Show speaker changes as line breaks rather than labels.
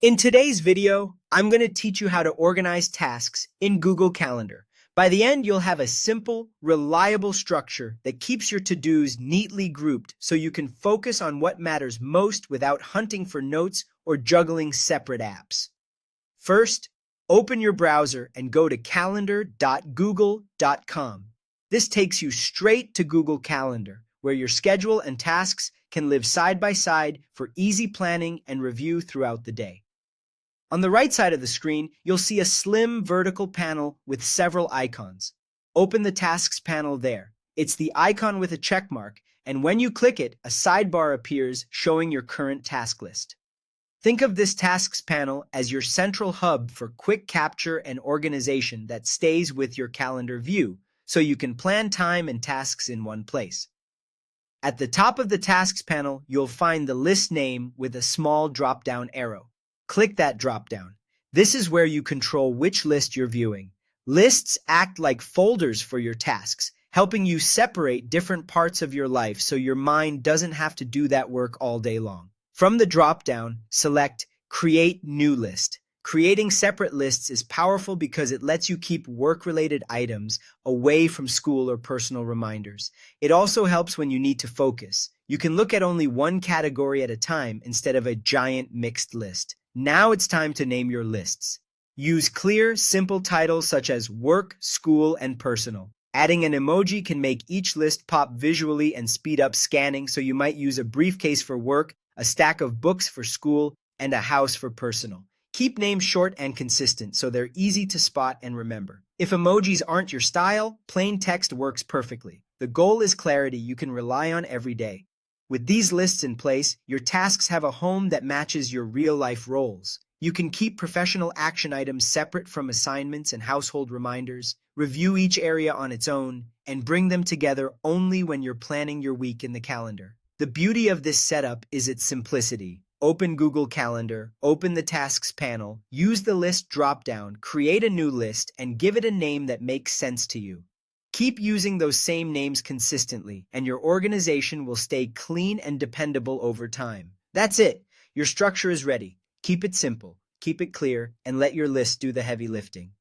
In today's video, I'm going to teach you how to organize tasks in Google Calendar. By the end, you'll have a simple, reliable structure that keeps your to-dos neatly grouped so you can focus on what matters most without hunting for notes or juggling separate apps. First, open your browser and go to calendar.google.com. This takes you straight to Google Calendar, where your schedule and tasks can live side by side for easy planning and review throughout the day. On the right side of the screen, you'll see a slim vertical panel with several icons. Open the Tasks panel there. It's the icon with a check mark, and when you click it, a sidebar appears showing your current task list. Think of this Tasks panel as your central hub for quick capture and organization that stays with your calendar view, so you can plan time and tasks in one place. At the top of the Tasks panel, you'll find the list name with a small drop-down arrow. Click that drop-down. This is where you control which list you're viewing. Lists act like folders for your tasks, helping you separate different parts of your life so your mind doesn't have to do that work all day long. From the drop-down, select Create New List. Creating separate lists is powerful because it lets you keep work-related items away from school or personal reminders. It also helps when you need to focus. You can look at only one category at a time instead of a giant mixed list. Now it's time to name your lists. Use clear, simple titles such as Work, School, and Personal. Adding an emoji can make each list pop visually and speed up scanning, so you might use a briefcase for work, a stack of books for school, and a house for personal. Keep names short and consistent so they're easy to spot and remember. If emojis aren't your style, plain text works perfectly. The goal is clarity you can rely on every day. With these lists in place, your tasks have a home that matches your real-life roles. You can keep professional action items separate from assignments and household reminders, review each area on its own, and bring them together only when you're planning your week in the calendar. The beauty of this setup is its simplicity. Open Google Calendar, open the Tasks panel, use the List drop-down, create a new list, and give it a name that makes sense to you. Keep using those same names consistently, and your organization will stay clean and dependable over time. That's it. Your structure is ready. Keep it simple, keep it clear, and let your list do the heavy lifting.